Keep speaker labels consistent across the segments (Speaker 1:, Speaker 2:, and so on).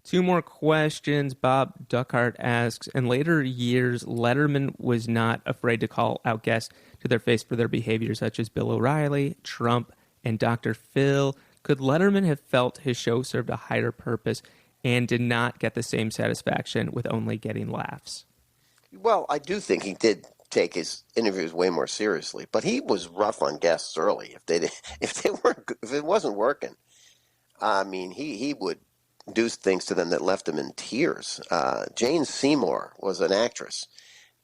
Speaker 1: Two more questions. Bob Duckhart asks, in later years, Letterman was not afraid to call out guests to their face for their behavior, such as Bill O'Reilly, Trump, and Dr. Phil. Could Letterman have felt his show served a higher purpose and did not get the same satisfaction with only getting laughs?
Speaker 2: Well, I do think he did take his interviews way more seriously, but he was rough on guests early. If it wasn't working, I mean, he would do things to them that left them in tears. Jane Seymour was an actress,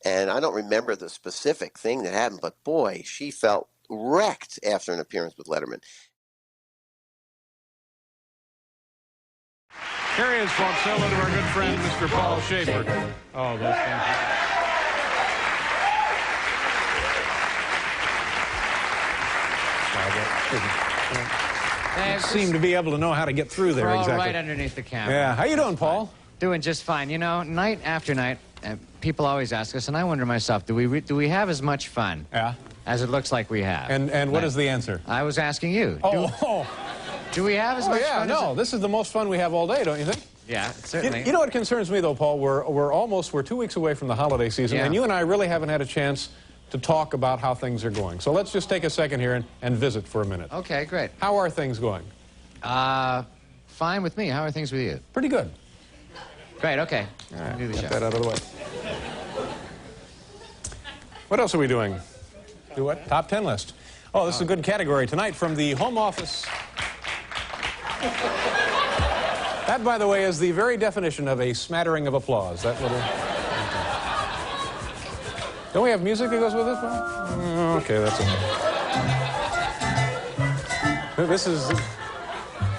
Speaker 2: and I don't remember the specific thing that happened, but boy, she felt wrecked after an appearance with Letterman.
Speaker 3: Here he is, folks. Hello to our good friend, Mr. Paul Schaefer. Oh, those things. Seem to be able to know how to get through there.
Speaker 4: We're all
Speaker 3: exactly.
Speaker 4: right underneath the camera.
Speaker 3: Yeah. How you doing, Paul?
Speaker 4: Doing just fine. You know, night after night, people always ask us, and I wonder myself, do we have as much fun?
Speaker 3: Yeah.
Speaker 4: As it looks like we have?
Speaker 3: And what is the answer?
Speaker 4: I was asking you. Do we have as much fun?
Speaker 3: No, this is the most fun we have all day, don't you think?
Speaker 4: Yeah, certainly.
Speaker 3: You know what concerns me, though, Paul? We're 2 weeks away from the holiday season, and you and I really haven't had a chance to talk about how things are going. So let's just take a second here and visit for a minute.
Speaker 4: Okay, great.
Speaker 3: How are things going?
Speaker 4: Fine with me. How are things with you?
Speaker 3: Pretty good.
Speaker 4: Great, okay.
Speaker 3: All right,
Speaker 4: do the
Speaker 3: get
Speaker 4: show.
Speaker 3: that out of the way. What else are we doing? Do what? Top 10 list. Oh, this is a good category tonight from the Home Office. That, by the way, is the very definition of a smattering of applause. That little... Don't we have music that goes with this one? Okay, that's it.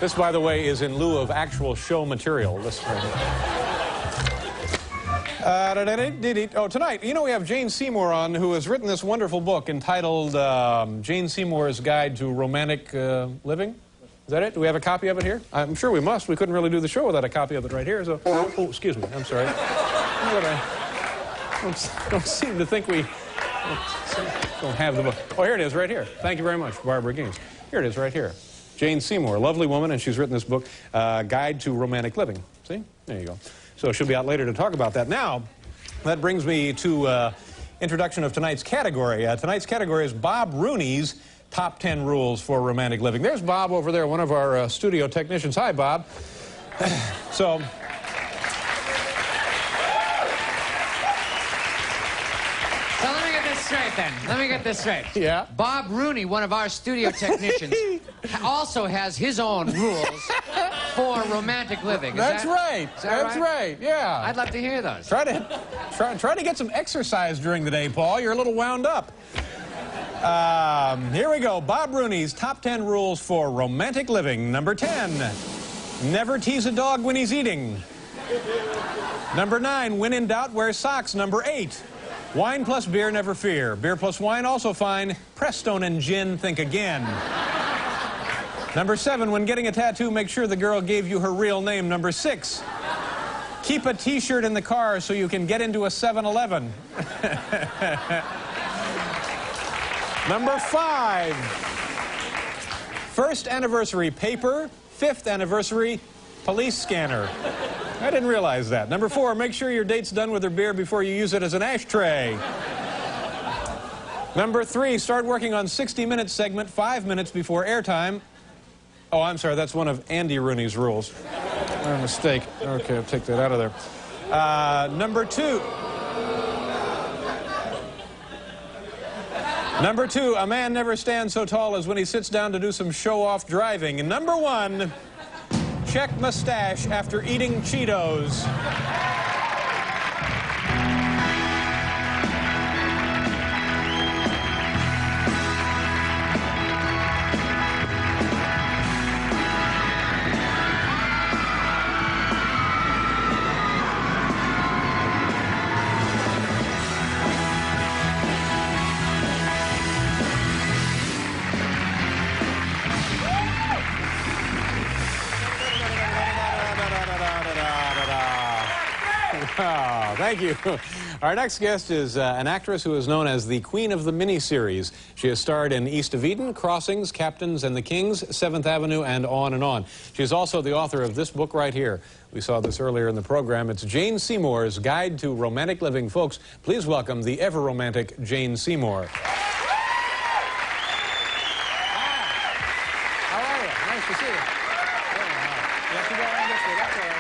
Speaker 3: This, by the way, is in lieu of actual show material. This tonight, you know, we have Jane Seymour on, who has written this wonderful book entitled Jane Seymour's Guide to Romantic Living. Is that it? Do we have a copy of it here? I'm sure we must. We couldn't really do the show without a copy of it right here. So, oh, excuse me. I'm sorry. Don't seem to think we don't have the book. Oh, here it is right here. Thank you very much, Barbara Gaines. Here it is right here. Jane Seymour, a lovely woman, and she's written this book, Guide to Romantic Living. See? There you go. So she'll be out later to talk about that. Now, that brings me to introduction of tonight's category. Tonight's category is Bob Rooney's Top 10 Rules for Romantic Living. There's Bob over there, one of our studio technicians. Hi, Bob. So
Speaker 4: let me get this straight then. Let me get this straight.
Speaker 3: Yeah.
Speaker 4: Bob Rooney, one of our studio technicians, also has his own rules for romantic living.
Speaker 3: That's right. That's right. Yeah.
Speaker 4: I'd love to hear those.
Speaker 3: Try to get some exercise during the day, Paul. You're a little wound up. Here we go. Bob Rooney's Top 10 Rules for Romantic Living. Number 10, never tease a dog when he's eating. Number 9, when in doubt, wear socks. Number 8, wine plus beer, never fear. Beer plus wine, also fine. Prestone and gin, think again. Number 7, when getting a tattoo, make sure the girl gave you her real name. Number 6, keep a T-shirt in the car so you can get into a 7-Eleven. Number 5, first anniversary paper, 5th anniversary police scanner. I didn't realize that. Number 4, make sure your date's done with her beer before you use it as an ashtray. Number 3, start working on 60-minute segment 5 minutes before airtime. Oh, I'm sorry, that's one of Andy Rooney's rules. My mistake. Okay, I'll take that out of there. Number 2. Number 2, a man never stands so tall as when he sits down to do some show-off driving. And number 1, check mustache after eating Cheetos. Oh, thank you. Our next guest is an actress who is known as the Queen of the miniseries. She has starred in East of Eden, Crossings, Captains and the Kings, 7th Avenue, and on and on. She is also the author of this book right here. We saw this earlier in the program. It's Jane Seymour's Guide to Romantic Living. Folks, please welcome the ever-romantic Jane Seymour. How are you? Nice to see you. You have to go around this way. That's all right.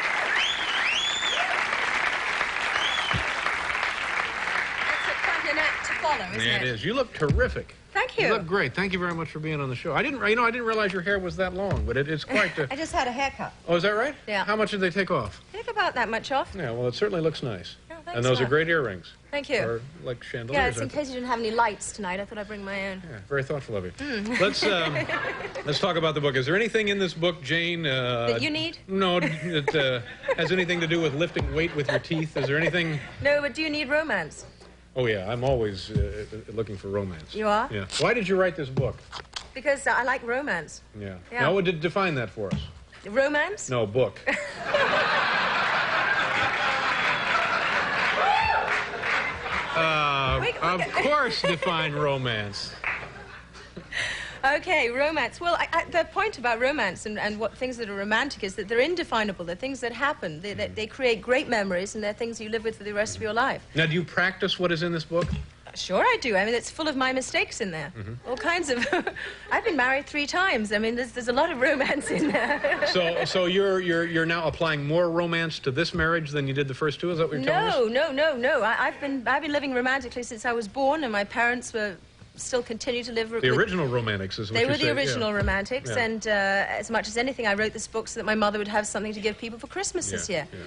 Speaker 5: An act to follow, isn't
Speaker 3: Yeah,
Speaker 5: it?
Speaker 3: it is. You look terrific.
Speaker 5: Thank you.
Speaker 3: You look great. Thank you very much for being on the show. I didn't realize your hair was that long, but it's quite.
Speaker 5: I just had a haircut.
Speaker 3: Oh, is that right?
Speaker 5: Yeah.
Speaker 3: How much did they take off?
Speaker 5: I think about that much off.
Speaker 3: Yeah. Well, it certainly looks nice.
Speaker 5: Oh, thanks
Speaker 3: And those
Speaker 5: a
Speaker 3: are
Speaker 5: lot.
Speaker 3: great earrings.
Speaker 5: Thank you.
Speaker 3: Or like chandeliers.
Speaker 5: Yeah, it's in
Speaker 3: aren't they?
Speaker 5: case you didn't have any lights tonight. I thought I'd bring my own.
Speaker 3: Yeah, very thoughtful of you. Let's talk about the book. Is there anything in this book, Jane?
Speaker 5: That you need?
Speaker 3: No, that has anything to do with lifting weight with your teeth? Is there anything?
Speaker 5: No, but do you need romance?
Speaker 3: Oh yeah, I'm always looking for romance.
Speaker 5: You are?
Speaker 3: Yeah. Why did you write this book?
Speaker 5: Because I like romance.
Speaker 3: Yeah.
Speaker 5: Yeah.
Speaker 3: Now, define that for us.
Speaker 5: Romance?
Speaker 3: No, book. Of course, define romance.
Speaker 5: Okay, romance. Well, the point about romance and what things that are romantic is that they're indefinable. They're things that happen. They create great memories, and they're things you live with for the rest of your life.
Speaker 3: Now, do you practice what is in this book?
Speaker 5: Sure I do. I mean, it's full of my mistakes in there. All kinds of... I've been married 3 times. I mean, there's a lot of romance in there.
Speaker 3: So you're now applying more romance to this marriage than you did the first two? Is that what you're telling us?
Speaker 5: No. I've been living romantically since I was born, and my parents still continue to live...
Speaker 3: The original romantics is what
Speaker 5: They
Speaker 3: you
Speaker 5: were
Speaker 3: say,
Speaker 5: the original
Speaker 3: yeah.
Speaker 5: romantics,
Speaker 3: Yeah.
Speaker 5: and as much as anything, I wrote this book so that my mother would have something to give people for Christmas this year.
Speaker 3: Yeah.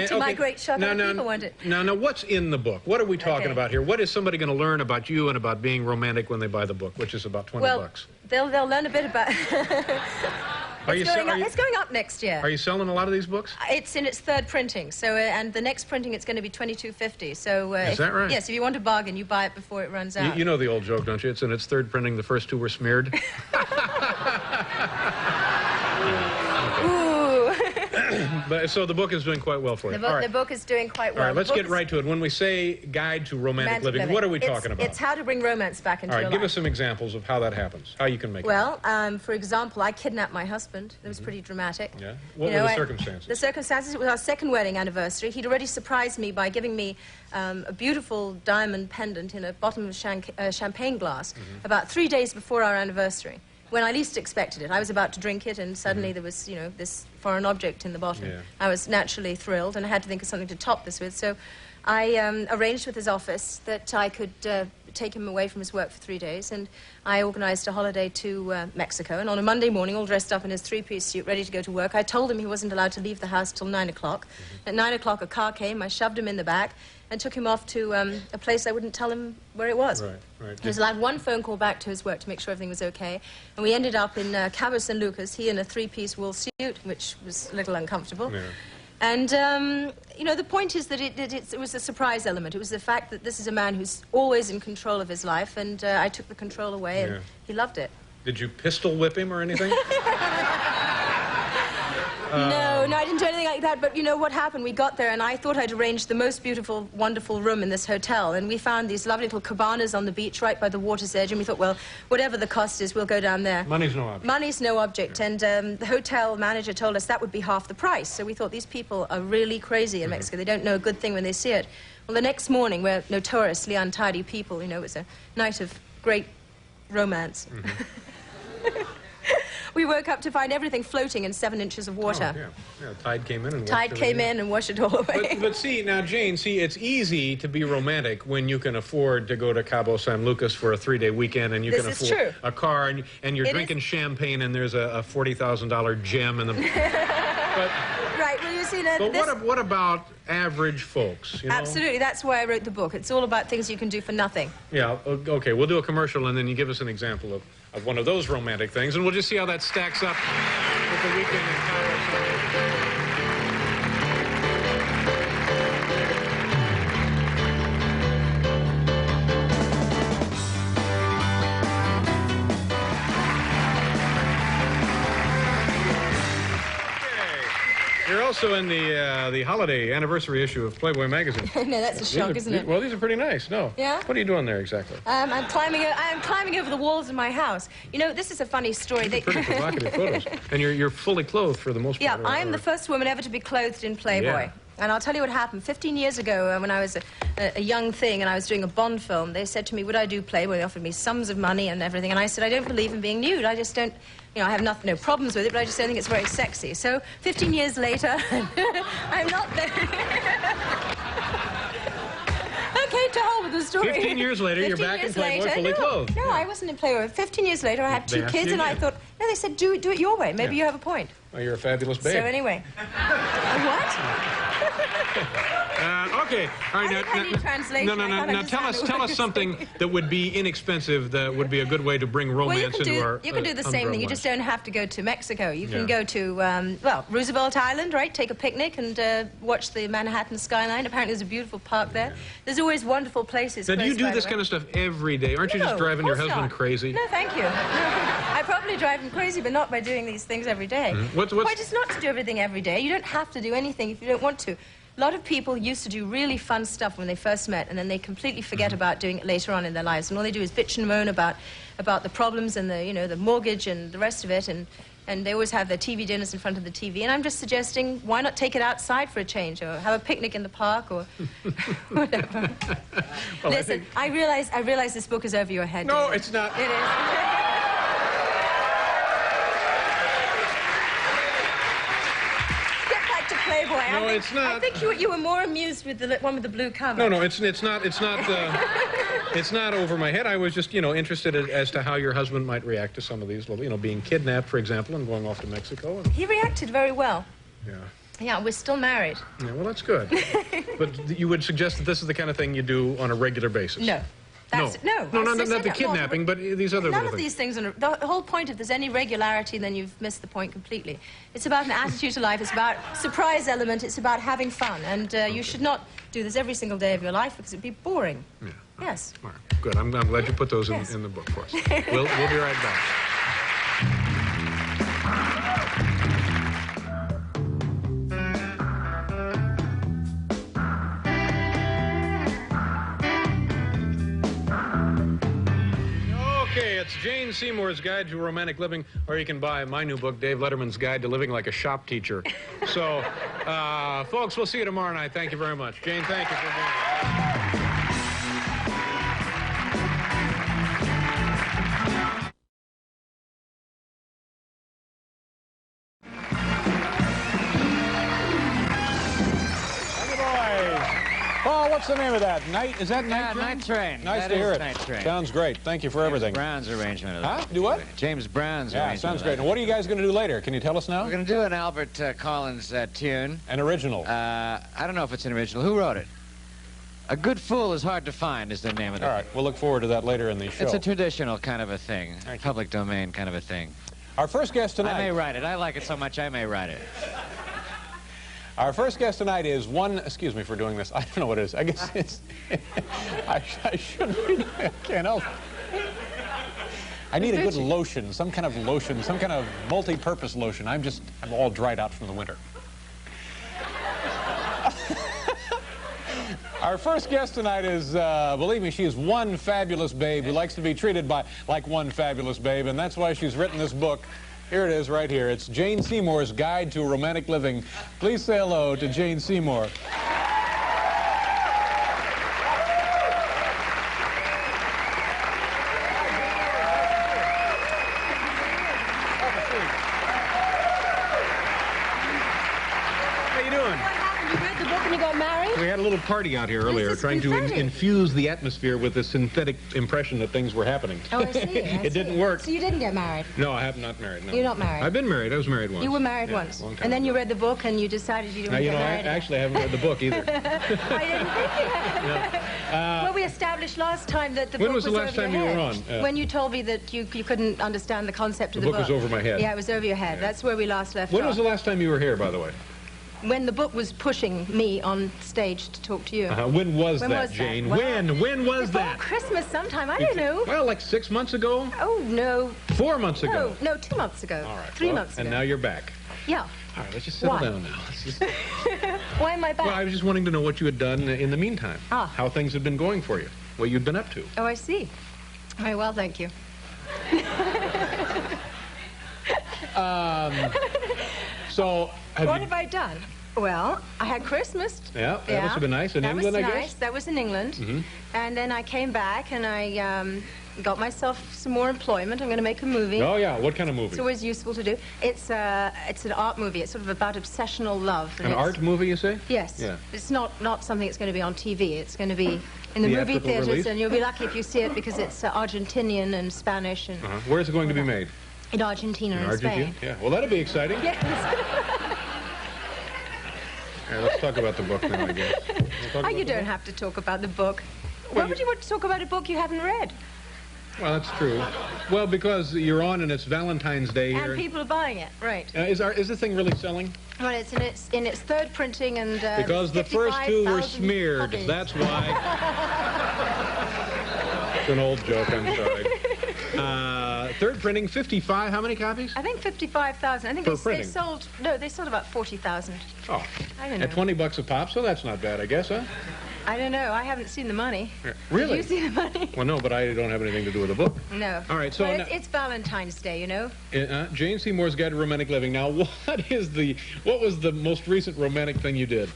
Speaker 5: To my great shock, other people want it.
Speaker 3: Now, what's in the book? What are we talking
Speaker 5: Okay.
Speaker 3: about here? What is somebody going to learn about you and about being romantic when they buy the book, which is about 20
Speaker 5: Well,
Speaker 3: bucks?
Speaker 5: they'll learn a bit about... It's going up next year.
Speaker 3: Are you selling a lot of these books?
Speaker 5: It's in its 3rd printing, so and the next printing it's going to be $22.50. So
Speaker 3: Is that right?
Speaker 5: Yes, if you want a bargain, you buy it before it runs out.
Speaker 3: You know the old joke, don't you? It's in its 3rd printing. The first 2 were smeared.
Speaker 5: Ooh.
Speaker 3: But so the book is doing quite well for you. All right.
Speaker 5: The book is doing quite well.
Speaker 3: All right, let's
Speaker 5: The book
Speaker 3: get
Speaker 5: is
Speaker 3: right to it. When we say Guide to Romantic Living, what are we talking about?
Speaker 5: It's how to bring romance back into
Speaker 3: All
Speaker 5: your
Speaker 3: right, give
Speaker 5: life.
Speaker 3: us some examples of how that happens, how you can make it.
Speaker 5: Well, for example, I kidnapped my husband. It was pretty dramatic.
Speaker 3: Yeah? What were the circumstances?
Speaker 5: The circumstances, it was our 2nd wedding anniversary. He'd already surprised me by giving me a beautiful diamond pendant in a bottom of champagne glass about 3 days before our anniversary, when I least expected it. I was about to drink it, and suddenly there was, this foreign object in the bottom.
Speaker 3: Yeah.
Speaker 5: I was naturally thrilled, and I had to think of something to top this with. So I arranged with his office that I could take him away from his work for 3 days, and I organized a holiday to Mexico. And on a Monday morning, all dressed up in his 3-piece suit, ready to go to work, I told him he wasn't allowed to leave the house till 9 o'clock. At 9 o'clock, a car came. I shoved him in the back and took him off to a place I wouldn't tell him where it was.
Speaker 3: Right.
Speaker 5: He was allowed 1 phone call back to his work to make sure everything was okay. And we ended up in Cabo San Lucas, he in a 3-piece wool suit, which was a little uncomfortable.
Speaker 3: Yeah.
Speaker 5: And, the point is that it was a surprise element. It was the fact that this is a man who's always in control of his life, and I took the control away, and
Speaker 3: Yeah.
Speaker 5: he loved it.
Speaker 3: Did you pistol whip him or anything?
Speaker 5: No, I didn't do anything like that, but you know what happened? We got there, and I thought I'd arranged the most beautiful, wonderful room in this hotel, and we found these lovely little cabanas on the beach right by the water's edge, and we thought, well, whatever the cost is, we'll go down there.
Speaker 3: Money's no object.
Speaker 5: Money's no object, and the hotel manager told us that would be half the price, so we thought these people are really crazy in Mexico. They don't know a good thing when they see it. Well, the next morning, we're notoriously untidy people, it was a night of great romance. We woke up to find everything floating in 7 inches of water.
Speaker 3: Oh, yeah. Tide came in and washed
Speaker 5: Tide came
Speaker 3: everything.
Speaker 5: in and washed it all away.
Speaker 3: But see, now, Jane, it's easy to be romantic when you can afford to go to Cabo San Lucas for a 3-day weekend, and you
Speaker 5: This
Speaker 3: can
Speaker 5: is
Speaker 3: afford
Speaker 5: true.
Speaker 3: a car, and you're
Speaker 5: It
Speaker 3: drinking
Speaker 5: is-
Speaker 3: champagne, and there's a $40,000 gem in the... But
Speaker 5: Right, well, you see, that
Speaker 3: what about average folks? You know?
Speaker 5: Absolutely, that's why I wrote the book. It's all about things you can do for nothing.
Speaker 3: Yeah, okay, we'll do a commercial, and then you give us an example of one of those romantic things, and we'll just see how that stacks up with the weekend in Cabo San Lucas. You're also in the holiday anniversary issue of Playboy magazine.
Speaker 5: No, that's a shock, isn't it?
Speaker 3: Well, these are pretty nice. No.
Speaker 5: Yeah?
Speaker 3: What are you doing there exactly?
Speaker 5: I'm climbing over the walls of my house. You know, this is a funny story.
Speaker 3: These are pretty provocative photos. And you're fully clothed for the most part.
Speaker 5: Yeah, I am the first woman ever to be clothed in Playboy.
Speaker 3: Yeah.
Speaker 5: And I'll tell you what happened. 15 years ago, when I was a young thing and I was doing a Bond film, they said to me, would I do Playboy? They offered me sums of money and everything. And I said, I don't believe in being nude. I just don't, you know, I have no problems with it, but I just don't think it's very sexy. So 15 years later, I'm not there. Okay, to hell with the story.
Speaker 3: 15 years later, you're back in Playboy fully clothed.
Speaker 5: No, I wasn't in Playboy. 15 years later, I had two kids, and I thought, no, they said, do it your way. Maybe you have a point.
Speaker 3: Well, you're a fabulous babe.
Speaker 5: So anyway. What?
Speaker 3: Okay. All right.
Speaker 5: I need translation.
Speaker 3: Now tell us something that would be inexpensive, that would be a good way to bring romance into our
Speaker 5: You can do the same thing. You just don't have to go to Mexico. You can
Speaker 3: Yeah.
Speaker 5: go to, well, Roosevelt Island, right? Take a picnic and watch the Manhattan skyline. Apparently there's a beautiful park there. There's always wonderful places.
Speaker 3: Now, do you
Speaker 5: close
Speaker 3: do
Speaker 5: by
Speaker 3: this
Speaker 5: the
Speaker 3: kind
Speaker 5: way.
Speaker 3: of stuff every day? Aren't you just
Speaker 5: No,
Speaker 3: driving
Speaker 5: of
Speaker 3: your
Speaker 5: course
Speaker 3: husband
Speaker 5: not.
Speaker 3: crazy?
Speaker 5: No, thank you. I probably drive him crazy, but not by doing these things every day.
Speaker 3: What's-
Speaker 5: Why just not to do everything every day? You don't have to do anything if you don't want to. A lot of people used to do really fun stuff when they first met, and then they completely forget about doing it later on in their lives. And all they do is bitch and moan about the problems and the mortgage and the rest of it. And they always have their TV dinners in front of the TV. And I'm just suggesting, why not take it outside for a change, or have a picnic in the park, or whatever.
Speaker 3: Well,
Speaker 5: Listen, I realize this book is over your head.
Speaker 3: No,
Speaker 5: David.
Speaker 3: it's not.
Speaker 5: It is. Get back to Playboy.
Speaker 3: No, it's not.
Speaker 5: I think you were more amused with the one with the blue cover.
Speaker 3: No, it's not. It's not over my head. I was just, interested as to how your husband might react to some of these little, being kidnapped, for example, and going off to Mexico. And,
Speaker 5: He reacted very well.
Speaker 3: yeah.
Speaker 5: Yeah, we're still married.
Speaker 3: Yeah, well, that's good. But you would suggest that this is the kind of thing you do on a regular basis?
Speaker 5: No.
Speaker 3: No,
Speaker 5: I
Speaker 3: not
Speaker 5: said
Speaker 3: the
Speaker 5: that.
Speaker 3: kidnapping, but these other
Speaker 5: None
Speaker 3: little
Speaker 5: of
Speaker 3: things.
Speaker 5: these things. The whole point, if there's any regularity, then you've missed the point completely. It's about an attitude to life. It's about surprise element. It's about having fun. And you should not do this every single day of your life because it'd be boring.
Speaker 3: Yeah.
Speaker 5: Yes.
Speaker 3: All right, good. I'm glad you put those
Speaker 5: Yes.
Speaker 3: in the book for us. We'll be right back. Okay, it's Jane Seymour's Guide to Romantic Living, or you can buy my new book, Dave Letterman's Guide to Living Like a Shop Teacher. So, folks, we'll see you tomorrow night. Thank you very much. Jane, thank you for being here. Oh, what's the name of that? Is that Night Train?
Speaker 6: Night Train.
Speaker 3: Nice
Speaker 6: That
Speaker 3: to hear
Speaker 6: is
Speaker 3: it.
Speaker 6: Night Train.
Speaker 3: Sounds great. Thank you for everything.
Speaker 6: Brown's arrangement of
Speaker 3: Huh?
Speaker 6: that.
Speaker 3: Do what?
Speaker 6: James Brown's
Speaker 3: Yeah,
Speaker 6: arrangement.
Speaker 3: sounds
Speaker 6: of
Speaker 3: great.
Speaker 6: that.
Speaker 3: And what are you guys going to do later? Can you tell us now?
Speaker 6: We're going to do an Albert Collins tune.
Speaker 3: An original.
Speaker 6: I don't know if it's an original. Who wrote it? A Good Fool is Hard to Find is the name of it.
Speaker 3: All right, we'll look forward to that later in the show.
Speaker 6: It's a traditional kind of a thing.
Speaker 3: Thank you.
Speaker 6: Public domain kind of a thing.
Speaker 3: Our first guest tonight.
Speaker 6: I may write it. I like it so much I may write it.
Speaker 3: Our first guest tonight is one. Excuse me for doing this. I don't know what it is. I guess it's. I shouldn't be. I can't help it. I need a good lotion, some kind of lotion, some kind of multi-purpose lotion. I'm all dried out from the winter. Our first guest tonight is, believe me, she is one fabulous babe who likes to be treated like one fabulous babe, and that's why she's written this book. Here it is right here. It's Jane Seymour's Guide to Romantic Living. Please say hello to Jane Seymour. How you doing?
Speaker 5: What happened? You read the book and you got married?
Speaker 3: We had a little party out here earlier
Speaker 5: is
Speaker 3: trying to
Speaker 5: confetti.
Speaker 3: infuse the atmosphere with a synthetic impression that things were happening.
Speaker 5: Oh, I see.
Speaker 3: It didn't work.
Speaker 5: So you didn't get married?
Speaker 3: No, I have not married. No.
Speaker 5: You're not married?
Speaker 3: I've been married. I was married once.
Speaker 5: You were married
Speaker 3: Yeah,
Speaker 5: once.
Speaker 3: a long time
Speaker 5: And then you
Speaker 3: ago.
Speaker 5: read the book and you decided you didn't
Speaker 3: Now,
Speaker 5: want
Speaker 3: you
Speaker 5: to
Speaker 3: know,
Speaker 5: get
Speaker 3: I
Speaker 5: married.
Speaker 3: actually haven't read the book either.
Speaker 5: I didn't think you had. Well, we established last time that the
Speaker 3: When
Speaker 5: book
Speaker 3: was the last
Speaker 5: over
Speaker 3: time
Speaker 5: your
Speaker 3: you were
Speaker 5: head.
Speaker 3: on?
Speaker 5: When you told me that you couldn't understand the concept of
Speaker 3: The
Speaker 5: the
Speaker 3: book was over my head.
Speaker 5: Yeah, it was over your head. That's where we last left
Speaker 3: When
Speaker 5: off.
Speaker 3: was the last time you were here, by the way?
Speaker 5: when the book was pushing me on stage to talk to you.
Speaker 3: When was
Speaker 5: When
Speaker 3: that,
Speaker 5: was that?
Speaker 3: Jane?
Speaker 5: Well,
Speaker 3: when was
Speaker 5: before
Speaker 3: that?
Speaker 5: Christmas sometime, I don't know.
Speaker 3: Well, like 6 months ago?
Speaker 5: Oh, no.
Speaker 3: 4 months ago?
Speaker 5: No, 2 months ago.
Speaker 3: All right.
Speaker 5: 3 months ago.
Speaker 3: And now you're back.
Speaker 5: Yeah.
Speaker 3: All right, let's just settle
Speaker 5: Why?
Speaker 3: down now. Let's just...
Speaker 5: Why am I back?
Speaker 3: Well, I was just wanting to know what you had done in the meantime. How things had been going for you. What you'd been up to.
Speaker 5: Oh, I see. Very well, thank you.
Speaker 3: So,
Speaker 5: What have I done? Well, I had Christmas.
Speaker 3: Yeah, that must have been nice. In England, I guess?
Speaker 5: That was in England. And then I came back and I got myself some more employment. I'm going to make a movie.
Speaker 3: Oh, yeah. What kind of movie?
Speaker 5: It's always useful to do. It's an art movie. It's sort of about obsessional love.
Speaker 3: An art movie, you say?
Speaker 5: Yes.
Speaker 3: Yeah.
Speaker 5: It's not something that's going to be on TV. It's going to be in the movie
Speaker 3: Theatrical
Speaker 5: theaters,
Speaker 3: release?
Speaker 5: and you'll be lucky if you see it because it's Argentinian and Spanish and
Speaker 3: Where's it going to be made?
Speaker 5: in Argentina and
Speaker 3: Argentina?
Speaker 5: Spain.
Speaker 3: Yeah. Well, that'll be exciting.
Speaker 5: Yes.
Speaker 3: All right, let's talk about the book now, I guess. We'll talk
Speaker 5: Oh,
Speaker 3: about
Speaker 5: you
Speaker 3: the
Speaker 5: don't
Speaker 3: book?
Speaker 5: have to talk about the book. Why would you want to talk about a book you haven't read?
Speaker 3: Well, that's true. Well, because you're on and it's Valentine's Day here.
Speaker 5: And people are buying it, right?
Speaker 3: Is this thing really selling?
Speaker 5: Well, it's in its third printing and
Speaker 3: Because the first two were
Speaker 5: 55,000
Speaker 3: smeared.
Speaker 5: copies.
Speaker 3: That's why. It's an old joke, I'm sorry. Third printing, 55, how many copies?
Speaker 5: I think 55,000. I think
Speaker 3: Per
Speaker 5: they
Speaker 3: printing?
Speaker 5: sold about 40,000.
Speaker 3: Oh,
Speaker 5: I don't know.
Speaker 3: at 20 bucks a pop, so that's not bad, I guess, huh?
Speaker 5: I don't know. I haven't seen the money.
Speaker 3: Really?
Speaker 5: Did you see the money?
Speaker 3: Well, no, but I don't have anything to do with the book.
Speaker 5: No.
Speaker 3: All right, so
Speaker 5: Well,
Speaker 3: now-
Speaker 5: it's Valentine's Day, you know.
Speaker 3: Jane Seymour's Guide to Romantic Living. Now, what was the most recent romantic thing you did?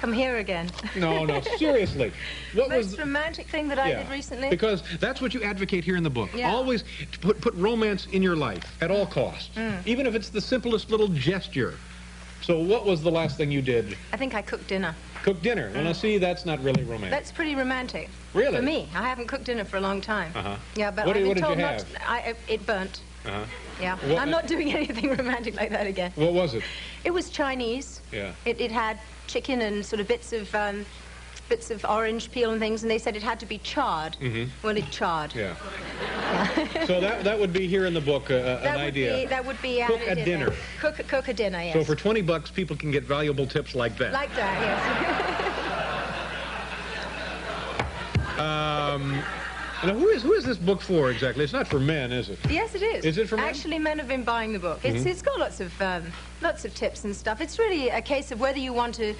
Speaker 5: Come here again.
Speaker 3: No, seriously. What was
Speaker 5: Most romantic thing that I did recently?
Speaker 3: Because that's what you advocate here in the book.
Speaker 5: Yeah.
Speaker 3: Always put romance in your life at all costs, even if it's the simplest little gesture. So what was the last thing you did?
Speaker 5: I think I cooked dinner.
Speaker 3: Cook dinner. Well, now see, that's not really romantic.
Speaker 5: That's pretty romantic.
Speaker 3: Really?
Speaker 5: For me. I haven't cooked dinner for a long time. Yeah, but
Speaker 3: What
Speaker 5: I've
Speaker 3: did-
Speaker 5: been
Speaker 3: what did
Speaker 5: told
Speaker 3: you
Speaker 5: not
Speaker 3: have?
Speaker 5: to, it burnt. Yeah.
Speaker 3: What-
Speaker 5: I'm not doing anything romantic like that again.
Speaker 3: What was it?
Speaker 5: It was Chinese.
Speaker 3: Yeah.
Speaker 5: It had chicken and sort of bits of orange peel and things, and they said it had to be charred. Well, it charred.
Speaker 3: Yeah. So that would be here in the book, an idea.
Speaker 5: That would be
Speaker 3: Cook
Speaker 5: added
Speaker 3: a
Speaker 5: in
Speaker 3: dinner.
Speaker 5: there. Cook a dinner, yes.
Speaker 3: So for 20 bucks, people can get valuable tips like that.
Speaker 5: Like that, yes.
Speaker 3: Now, who is this book for exactly? It's not for men, is it?
Speaker 5: Yes, it is.
Speaker 3: Is it for men?
Speaker 5: Actually, men have been buying the book. It's got lots of tips and stuff. It's really a case of whether you want to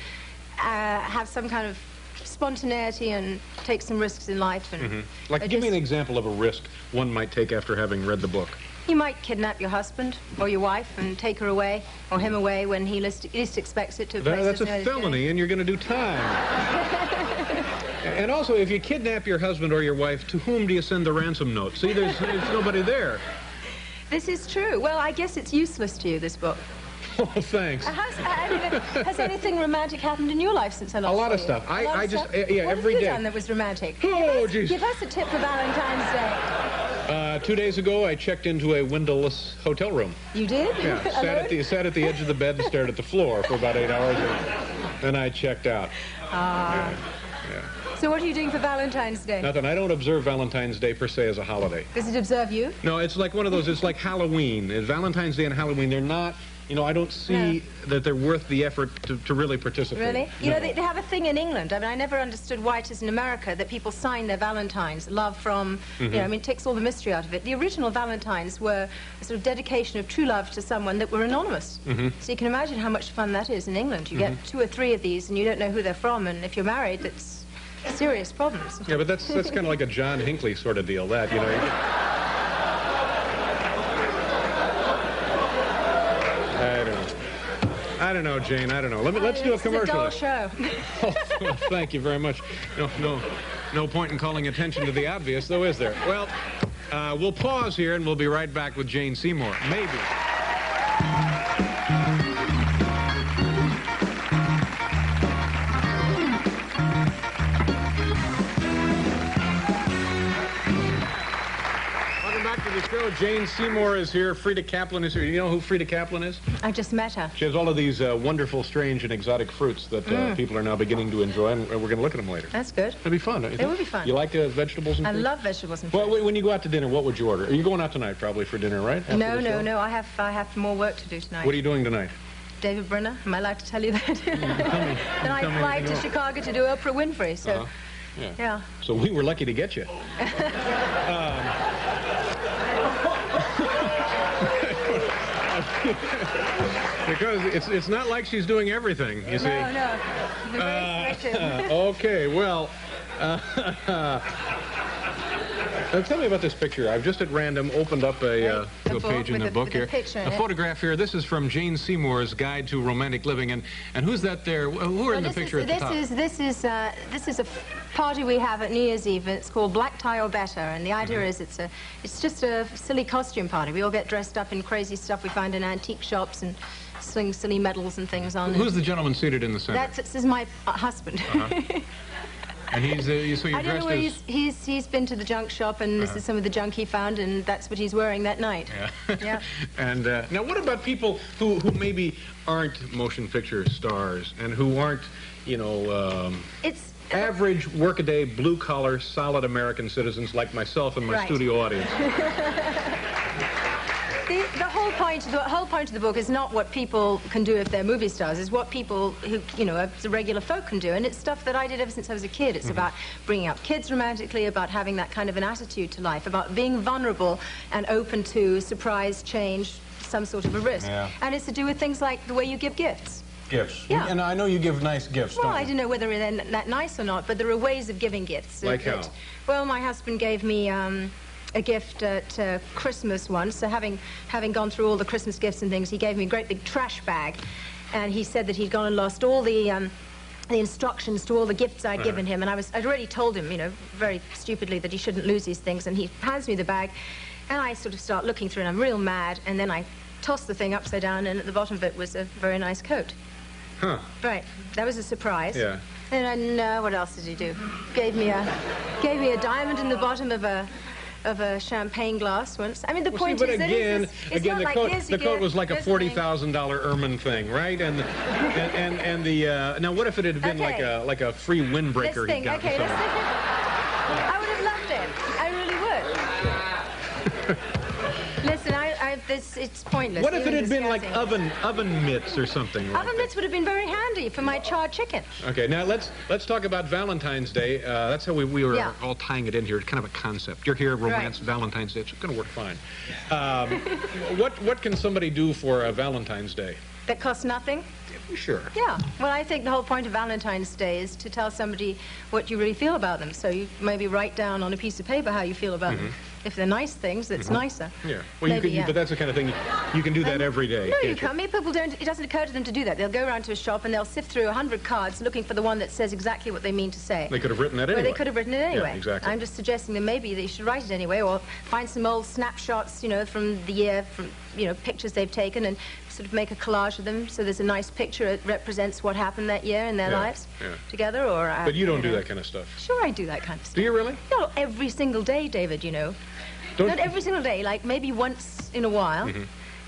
Speaker 5: have some kind of spontaneity and take some risks in life. And
Speaker 3: Give me an example of a risk one might take after having read the book.
Speaker 5: You might kidnap your husband or your wife and take her away or him away when he least expects it to.
Speaker 3: That's a felony, and you're going to do time. And also, if you kidnap your husband or your wife, to whom do you send the ransom note? See, there's nobody there.
Speaker 5: This is true. Well, I guess it's useless to you, this book.
Speaker 3: Oh, thanks.
Speaker 5: Has anything romantic happened in your life since I last
Speaker 3: A lot
Speaker 5: saw
Speaker 3: of
Speaker 5: you?
Speaker 3: stuff.
Speaker 5: A lot of
Speaker 3: What
Speaker 5: What
Speaker 3: every
Speaker 5: have you
Speaker 3: day.
Speaker 5: done that was romantic?
Speaker 3: Oh, geez.
Speaker 5: Give us a tip for Valentine's Day.
Speaker 3: 2 days ago, I checked into a windowless hotel room.
Speaker 5: You did?
Speaker 3: Yeah, sat at the edge of the bed and stared at the floor for about 8 hours, and then I checked out. Yeah.
Speaker 5: So what are you doing for Valentine's Day?
Speaker 3: Nothing. I don't observe Valentine's Day per se as a holiday.
Speaker 5: Does it observe you?
Speaker 3: No, it's like one of those. It's like Halloween. Valentine's Day and Halloween, they're not. I don't see that they're worth the effort to really participate.
Speaker 5: Really? You
Speaker 3: No.
Speaker 5: know, they have a thing in England. I mean, I never understood why it is in America that people sign their Valentines, love from, it takes all the mystery out of it. The original Valentines were a sort of dedication of true love to someone that were anonymous. So you can imagine how much fun that is in England. You get 2 or 3 of these and you don't know who they're from, and if you're married, it's serious problems.
Speaker 3: Yeah, but that's kind of like a John Hinckley sort of deal. That I don't know, Jane. I don't know. Let's do a commercial.
Speaker 5: It's a dull show.
Speaker 3: Oh, well, thank you very much. No point in calling attention to the obvious, though, is there? Well, we'll pause here, and we'll be right back with Jane Seymour. Maybe. welcome back to the show. Jane Seymour is here. Frida Kaplan is here. You know who Frida Kaplan is?
Speaker 5: I just met her.
Speaker 3: She has all of these wonderful, strange, and exotic fruits that people are now beginning to enjoy, and we're going to look at them later.
Speaker 5: That's good.
Speaker 3: It'll be fun, don't you
Speaker 5: It
Speaker 3: think?
Speaker 5: would be fun.
Speaker 3: You like vegetables and fruit?
Speaker 5: I love vegetables and fruit.
Speaker 3: Well, when you go out to dinner, what would you order? Are you going out tonight, probably, for dinner, right? After the show?
Speaker 5: No. I have more work to do tonight.
Speaker 3: What are you doing tonight?
Speaker 5: David Brenner, am I allowed to tell you that? Then I fly to Chicago to do Oprah Winfrey, so... Yeah.
Speaker 3: So we were lucky to get you. Because it's not like she's doing everything, you see.
Speaker 5: No. You're very selective.
Speaker 3: Okay, well... tell me about this picture. I've just at random opened up a page in the book here. A photograph here. This is from Jane Seymour's Guide to Romantic Living. And who's that there? Who are in the picture at the top?
Speaker 5: This is a party we have at New Year's Eve. It's called Black Tie or Better. And the idea is it's just a silly costume party. We all get dressed up in crazy stuff we find in antique shops and sling silly medals and things on.
Speaker 3: Who's the gentleman seated in the center?
Speaker 5: This is my husband.
Speaker 3: And he's so you're
Speaker 5: I don't know
Speaker 3: dressed
Speaker 5: where
Speaker 3: as...
Speaker 5: he's been to the junk shop, and this is some of the junk he found, and that's what he's wearing that night. Yeah.
Speaker 3: And now, what about people who maybe aren't motion picture stars and who aren't,
Speaker 5: It's
Speaker 3: average workaday, blue-collar, solid American citizens like myself and my studio audience?
Speaker 5: The whole point of the book is not what people can do if they're movie stars. It's what people who, as regular folk can do. And it's stuff that I did ever since I was a kid. It's about bringing up kids romantically, about having that kind of an attitude to life, about being vulnerable and open to surprise, change, some sort of a risk.
Speaker 3: Yeah.
Speaker 5: And it's to do with things like the way you give gifts.
Speaker 3: Gifts.
Speaker 5: Yeah.
Speaker 3: And I know you give nice gifts,
Speaker 5: Well,
Speaker 3: don't
Speaker 5: I
Speaker 3: you?
Speaker 5: don't know whether they're that nice or not, but there are ways of giving gifts.
Speaker 3: Like how?
Speaker 5: Well, my husband gave me a gift at Christmas once. So having gone through all the Christmas gifts and things, he gave me a great big trash bag, and he said that he'd gone and lost all the instructions to all the gifts I'd given him, and I'd already told him, very stupidly, that he shouldn't lose these things, and he hands me the bag, and I sort of start looking through, and I'm real mad, and then I toss the thing upside down, and at the bottom of it was a very nice coat.
Speaker 3: Huh.
Speaker 5: Right. That was a surprise.
Speaker 3: Yeah.
Speaker 5: And then, what else did he do? Gave me a diamond in the bottom of a champagne glass once. I mean, the point is that it's
Speaker 3: again,
Speaker 5: not
Speaker 3: the coat was like a $40,000 ermine thing, right? And the now, what if it had been like a free windbreaker he'd gotten somewhere?
Speaker 5: I would have loved it. I really would. Listen, it's pointless.
Speaker 3: What if it had been like
Speaker 5: discussing.
Speaker 3: oven mitts or something?
Speaker 5: Oven mitts would have been very handy for my charred chicken.
Speaker 3: Okay, now let's talk about Valentine's Day. That's how we were all tying it in here. It's kind of a concept. You're here, romance, Valentine's Day. It's going to work fine. What can somebody do for a Valentine's Day?
Speaker 5: That costs nothing?
Speaker 3: Sure.
Speaker 5: Yeah. Well, I think the whole point of Valentine's Day is to tell somebody what you really feel about them. So you maybe write down on a piece of paper how you feel about them. If they're nice things, that's nicer.
Speaker 3: Yeah. Well,
Speaker 5: maybe,
Speaker 3: but that's the kind of thing you can do that every day.
Speaker 5: No, you can't. I mean, people don't. It doesn't occur to them to do that. They'll go around to a shop and they'll sift through 100 cards looking for the one that says exactly what they mean to say.
Speaker 3: They could have written that anyway.
Speaker 5: Well, they could have written it anyway.
Speaker 3: Yeah, exactly.
Speaker 5: I'm just suggesting that maybe they should write it anyway, or find some old snapshots, from the year, from pictures they've taken, and sort of make a collage of them. So there's a nice picture that represents what happened that year in their lives together. Or
Speaker 3: but you don't do that kind of stuff.
Speaker 5: Sure, I do that kind of stuff.
Speaker 3: Do you really?
Speaker 5: No, every single day, David. Not every single day, like maybe once in a while.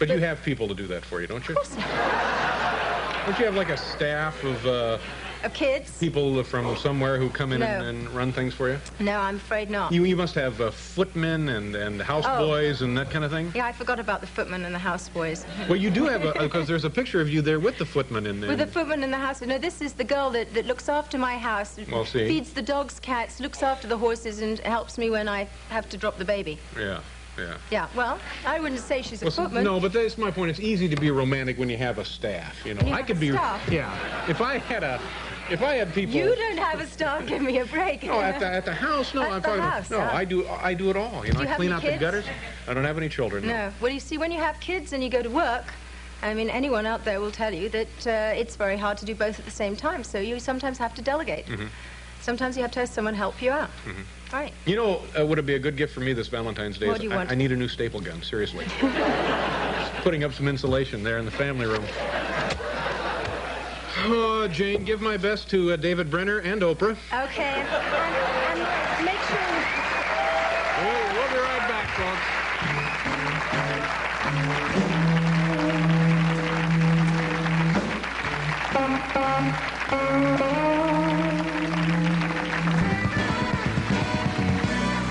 Speaker 3: But you have people to do that for you, don't you?
Speaker 5: Of course not.
Speaker 3: Don't you have like a staff of
Speaker 5: kids?
Speaker 3: People from somewhere who come in and run things for you?
Speaker 5: No, I'm afraid not.
Speaker 3: You must have footmen and houseboys and that kind of thing?
Speaker 5: Yeah, I forgot about the footmen and the houseboys.
Speaker 3: Well, you do have because there's a picture of you there with the footman in there.
Speaker 5: With the footman in the house. No, this is the girl that looks after my house, feeds the dogs, cats, looks after the horses, and helps me when I have to drop the baby.
Speaker 3: Yeah.
Speaker 5: Yeah, well, I wouldn't say she's a footman.
Speaker 3: No, but that's my point. It's easy to be romantic when you have a staff, I could be...
Speaker 5: Staff?
Speaker 3: Yeah. If I had people...
Speaker 5: You don't have a staff, give me a break.
Speaker 3: No, at the house, no.
Speaker 5: At the house,
Speaker 3: no, I do it all. I clean out the gutters. I don't have any children.
Speaker 5: No. Well, you see, when you have kids and you go to work, I mean, anyone out there will tell you that it's very hard to do both at the same time, so you sometimes have to delegate. Sometimes you have to have someone help you out. Right.
Speaker 3: Would it be a good gift for me this Valentine's Day?
Speaker 5: What do you want?
Speaker 3: I need a new staple gun, seriously. Putting up some insulation there in the family room. Oh, Jane, give my best to David Brenner and Oprah.
Speaker 5: Okay, and make sure...
Speaker 3: We'll be right back, folks.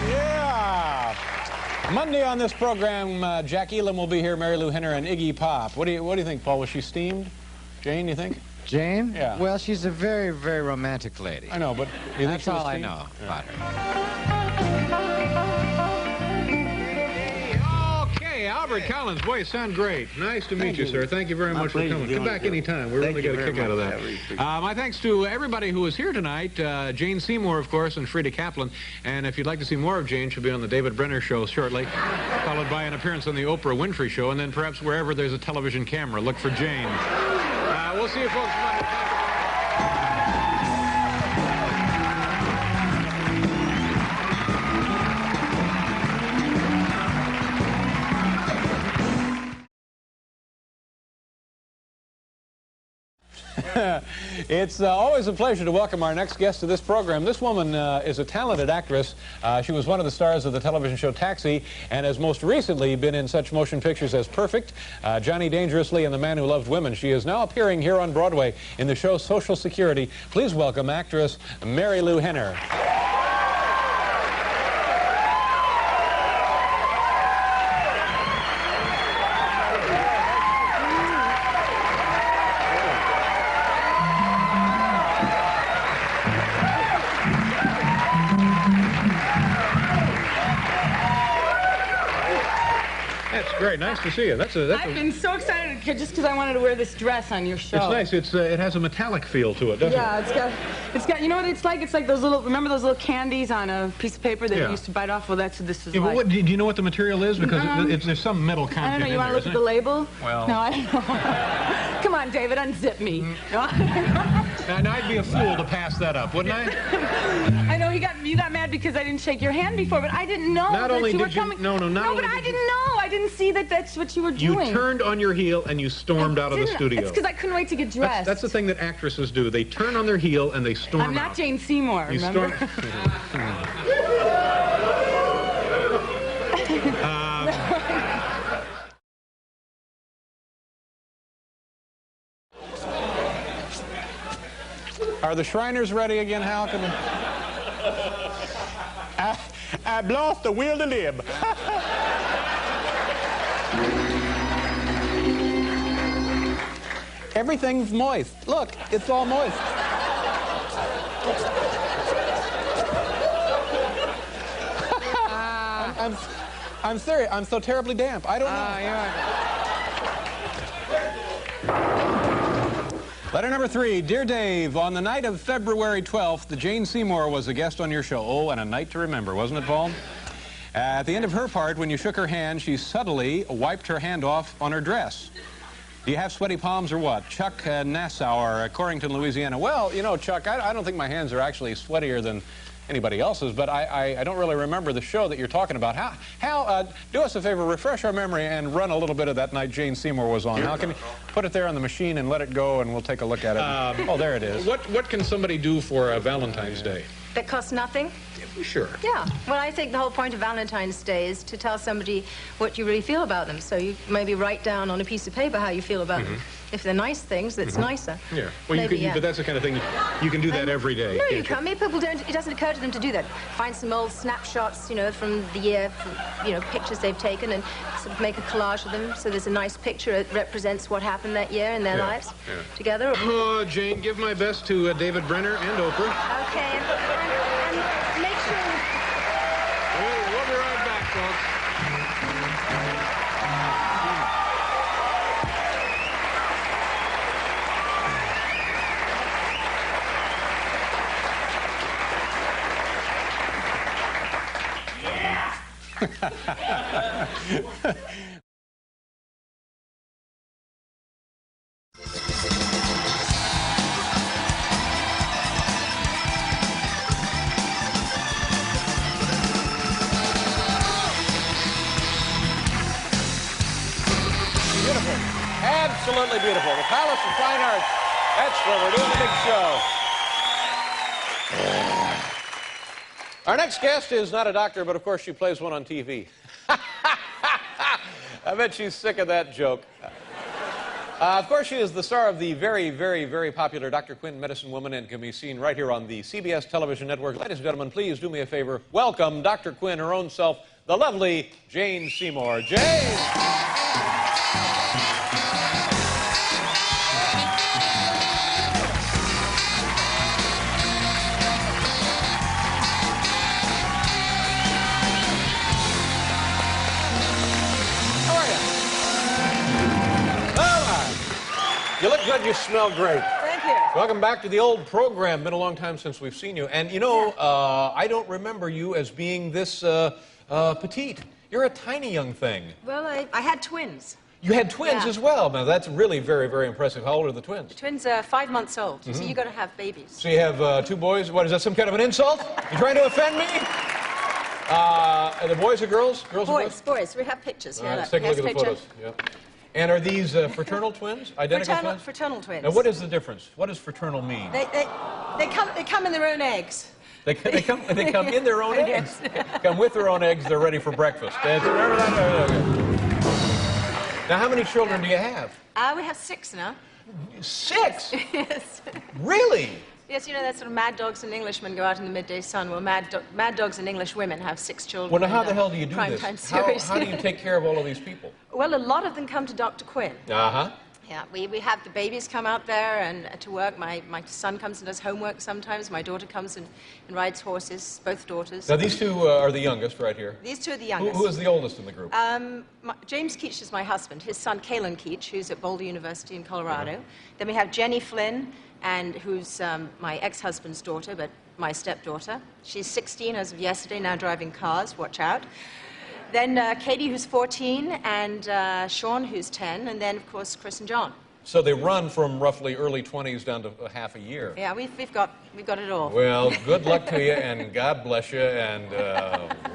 Speaker 3: Yeah. Monday on this program, Jack Elam will be here, Marilu Henner, and Iggy Pop. What do you think, Paul? Was she steamed? Jane, you think?
Speaker 6: Jane?
Speaker 3: Yeah.
Speaker 6: Well, she's a very, very romantic lady.
Speaker 3: I know, but you think
Speaker 6: That's
Speaker 3: she was
Speaker 6: all I
Speaker 3: steamed?
Speaker 6: know about her.
Speaker 3: Okay, Albert Collins, boy, you sound great. Nice to meet you, sir. Thank you very much for coming. Come back anytime. We really got a kick out of that. My thanks to everybody who was here tonight. Jane Seymour, of course, and Frida Kaplan. And if you'd like to see more of Jane, she'll be on the David Brenner Show shortly, followed by an appearance on the Oprah Winfrey Show, and then perhaps wherever there's a television camera, look for Jane. We'll see you folks Monday. It's always a pleasure to welcome our next guest to this program. This woman is a talented actress. She was one of the stars of the television show Taxi and has most recently been in such motion pictures as Perfect, Johnny Dangerously, and The Man Who Loved Women. She is now appearing here on Broadway in the show Social Security. Please welcome actress Marilu Henner. That's great. Nice to see you.
Speaker 7: I've been so excited just because I wanted to wear this dress on your show.
Speaker 3: It's nice. It has a metallic feel to it, doesn't it?
Speaker 7: Yeah, it's got. You know what it's like? It's like those little. Remember those little candies on a piece of paper that you used to bite off? Well, that's what this is like.
Speaker 3: But do you know what the material is? Because there's some metal content.
Speaker 7: I don't know. You want to look at the label?
Speaker 3: Well.
Speaker 7: No, I don't know. Come on, David, unzip me.
Speaker 3: And I'd be a fool to pass that up, wouldn't I?
Speaker 7: I know you got mad because I didn't shake your hand before, but I didn't know
Speaker 3: Not
Speaker 7: that
Speaker 3: only
Speaker 7: you were
Speaker 3: did you-
Speaker 7: coming.
Speaker 3: no, not
Speaker 7: No,
Speaker 3: only
Speaker 7: but I
Speaker 3: did you-
Speaker 7: didn't know. I didn't see that that's what you were doing.
Speaker 3: You turned on your heel and you stormed out of the studio.
Speaker 7: It's because I couldn't wait to get dressed.
Speaker 3: That's the thing that actresses do. They turn on their heel and they storm out.
Speaker 7: I'm not Jane Seymour, remember?
Speaker 3: Are the Shriners ready again, Hal? I lost the will to live. Everything's moist. Look, it's all moist. I'm serious. I'm so terribly damp. I don't know. Letter number 3. Dear Dave, on the night of February 12th, the Jane Seymour was a guest on your show. Oh, and a night to remember, wasn't it, Paul? At the end of her part, when you shook her hand, she subtly wiped her hand off on her dress. Do you have sweaty palms or what? Chuck Nassauer, Corrington, Louisiana. Well, you know, Chuck, I don't think my hands are actually sweatier than anybody else's, but I don't really remember the show that you're talking about. Hal, do us a favor, refresh our memory and run a little bit of that night Jane Seymour was on. Hal, can you put it there on the machine and let it go, and we'll take a look at it. Oh, there it is. What can somebody do for Valentine's Day?
Speaker 5: That costs nothing?
Speaker 3: Sure.
Speaker 5: Yeah. Well, I think the whole point of Valentine's Day is to tell somebody what you really feel about them. So you maybe write down on a piece of paper how you feel about them. If they're nice things, that's nicer.
Speaker 3: Yeah. Well,
Speaker 5: maybe,
Speaker 3: but that's the kind of thing you can do that every day.
Speaker 5: No, you can't. Maybe people don't. It doesn't occur to them to do that. Find some old snapshots, you know, from the year, pictures they've taken, and sort of make a collage of them. So there's a nice picture that represents what happened that year in their lives together.
Speaker 3: Oh, Jane, give my best to David Brenner and Oprah.
Speaker 5: Okay, and make sure.
Speaker 3: We'll be right back, folks. Beautiful. Absolutely beautiful. The Palace of Fine Arts. That's where we're doing a big show. Our next guest is not a doctor, but of course she plays one on TV. I bet she's sick of that joke. Of course, she is the star of the very, very, very popular Dr. Quinn, Medicine Woman, and can be seen right here on the CBS television network. Ladies and gentlemen, please do me a favor. Welcome Dr. Quinn, her own self, the lovely Jane Seymour. Jane! You look good, you smell great.
Speaker 7: Thank you.
Speaker 3: Welcome back to the old program. Been a long time since we've seen you. And you know, I don't remember you as being this petite. You're a tiny young thing.
Speaker 5: Well, I had twins.
Speaker 3: You had twins as well. Now, that's really very, very impressive. How old are the twins?
Speaker 5: The twins are 5 months old, so you got to have babies.
Speaker 3: So you have 2 boys. What, is that some kind of an insult? You trying to offend me? Are the boys or girls? Girls or boys?
Speaker 5: Boys. We have pictures here.
Speaker 3: Let's take a look at the photos. Yep. And are these fraternal twins? Identical twins?
Speaker 5: Fraternal twins.
Speaker 3: Now, what is the difference? What does fraternal mean?
Speaker 5: They come in their own eggs.
Speaker 3: They come in their own eggs. Come with their own eggs. They're ready for breakfast. Remember that? Now, how many children do you have?
Speaker 5: We have 6 now.
Speaker 3: 6?
Speaker 5: Yes.
Speaker 3: Really?
Speaker 5: Yes, you know that sort of mad dogs and Englishmen go out in the midday sun. Well, mad dogs and English women have 6 children.
Speaker 3: Well, now how the hell do you do this? How do you take care of all of these people?
Speaker 5: Well, a lot of them come to Dr. Quinn.
Speaker 3: Uh-huh.
Speaker 5: Yeah, we have the babies come out there and to work. My son comes and does homework sometimes. My daughter comes and rides horses, both daughters.
Speaker 3: Now, these 2 are the youngest right here.
Speaker 5: These 2 are the youngest.
Speaker 3: Who is the oldest in the group?
Speaker 5: James Keach is my husband. His son, Kalen Keach, who's at Boulder University in Colorado. Then we have Jenny Flynn, and who's my ex-husband's daughter, but my stepdaughter. She's 16 as of yesterday, now driving cars. Watch out. Then Katie, who's 14, and Sean, who's 10, and then, of course, Chris and John.
Speaker 3: So they run from roughly early 20s down to half a year.
Speaker 5: Yeah, we've got it all.
Speaker 3: Well, good luck to you, and God bless you, and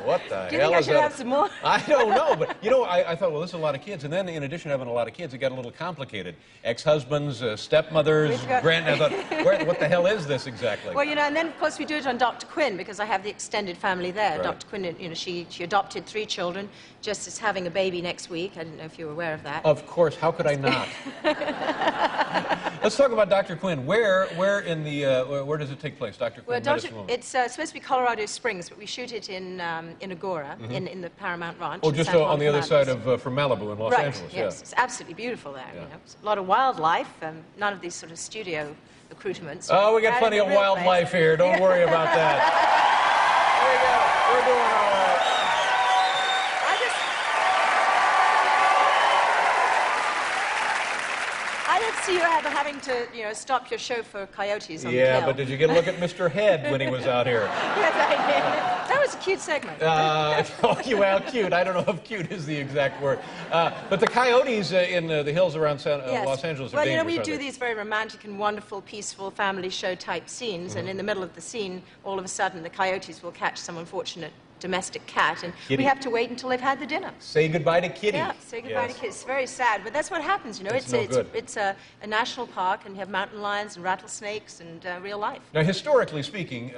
Speaker 3: what the hell is that?
Speaker 5: Do you think I should have some more?
Speaker 3: I don't know, but, you know, I thought, well, this is a lot of kids, and then in addition to having a lot of kids, it got a little complicated. Ex-husbands, stepmothers, I thought, what the hell is this exactly?
Speaker 5: Well, you know, and then, of course, we do it on Dr. Quinn, because I have the extended family there. Right. Dr. Quinn, you know, she adopted 3 children, just as having a baby next week. I didn't know if you were aware of that.
Speaker 3: Of course, how could I not? Let's talk about Dr. Quinn. Where in the where does it take place, Dr. Quinn?
Speaker 5: Well, it's supposed to be Colorado Springs, but we shoot it in Agora, in the Paramount Ranch.
Speaker 3: Oh, just on the other side of from Malibu in Los Angeles.
Speaker 5: Right. Yes,
Speaker 3: yeah.
Speaker 5: It's absolutely beautiful there. Yeah. You know, it's a lot of wildlife, none of these sort of studio accoutrements.
Speaker 3: Oh, we got plenty of wildlife here. Don't worry about that. There we go. We're doing all right.
Speaker 5: I didn't see you having to, you know, stop your show for coyotes on the hill.
Speaker 3: Yeah, but did you get a look at Mr. Head when he was out here?
Speaker 5: Yes, I did. That was a cute segment.
Speaker 3: Well, cute. I don't know if cute is the exact word. But the coyotes in the hills around Los Angeles are dangerous.
Speaker 5: Well, you know, we do these very romantic and wonderful, peaceful family show type scenes, and in the middle of the scene, all of a sudden, the coyotes will catch some unfortunate domestic cat, and we have to wait until they've had the dinner.
Speaker 3: Say goodbye to Kitty.
Speaker 5: Yeah, say goodbye to Kitty. It's very sad, but that's what happens, you know. It's a national park, and you have mountain lions and rattlesnakes and real life.
Speaker 3: Now, historically speaking,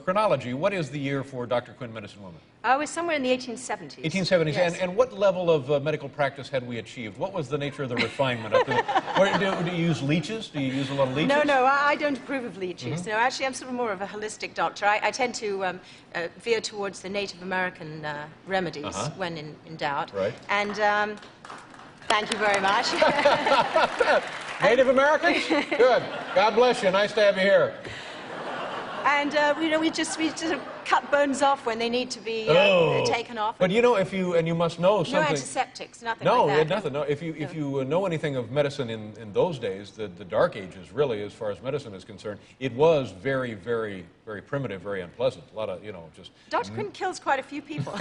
Speaker 3: chronology, what is the year for Dr. Quinn, Medicine Woman?
Speaker 5: It was somewhere in the 1870s.
Speaker 3: 1870s.
Speaker 5: Yes.
Speaker 3: And what level of medical practice had we achieved? What was the nature of the refinement? Do you use leeches? Do you use a lot of leeches?
Speaker 5: No, I don't approve of leeches. No, actually, I'm sort of more of a holistic doctor. I tend to veer towards the Native American remedies when in doubt.
Speaker 3: Right.
Speaker 5: And thank you very much.
Speaker 3: Native Americans? Good. God bless you. Nice to have you here.
Speaker 5: And you know, we just cut bones off when they need to be taken off.
Speaker 3: But you know, and you must know something.
Speaker 5: No antiseptics, nothing like that.
Speaker 3: Nothing. No, if you know anything of medicine in those days, the Dark Ages, really, as far as medicine is concerned, it was very, very, very primitive, very unpleasant. A lot of, you know, just.
Speaker 5: Dr. Quinn kills quite a few people.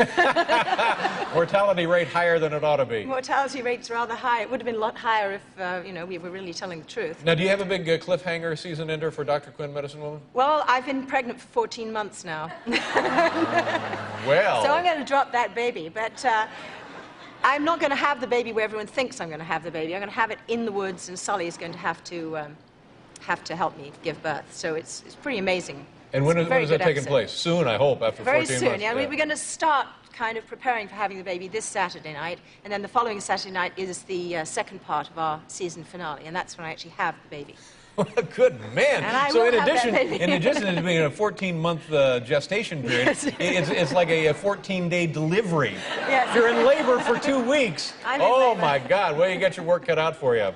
Speaker 3: Mortality rate higher than it ought to be.
Speaker 5: Mortality rate's rather high. It would have been a lot higher if you know, we were really telling the truth.
Speaker 3: Now, do you have a big cliffhanger season ender for Dr. Quinn, Medicine Woman?
Speaker 5: Well, I've been pregnant for 14 months now.
Speaker 3: Well.
Speaker 5: So I'm going to drop that baby, but I'm not going to have the baby where everyone thinks I'm going to have the baby. I'm going to have it in the woods, and Sully is going to have to help me give birth. So it's pretty amazing.
Speaker 3: And when is that taking place? Soon, I hope, after 14 months.
Speaker 5: Very soon, yeah. We're going to start kind of preparing for having the baby this Saturday night, and then the following Saturday night is the second part of our season finale, and that's when I actually have the baby.
Speaker 3: Good man.
Speaker 5: And I
Speaker 3: so
Speaker 5: will
Speaker 3: in
Speaker 5: have
Speaker 3: addition,
Speaker 5: that baby.
Speaker 3: in addition to being a 14-month gestation period,
Speaker 5: Yes.
Speaker 3: it's like a 14-day delivery.
Speaker 5: Yes.
Speaker 3: You're in labor for 2 weeks.
Speaker 5: I'm in
Speaker 3: Oh
Speaker 5: labor.
Speaker 3: my God! Well, you got your work cut out for you.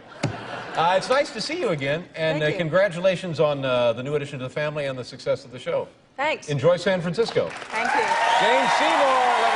Speaker 3: It's nice to see you again, and
Speaker 5: Thank you.
Speaker 3: congratulations on the new addition to the family and the success of the show.
Speaker 5: Thanks.
Speaker 3: Enjoy San Francisco.
Speaker 5: Thank you.
Speaker 3: Jane Seymour.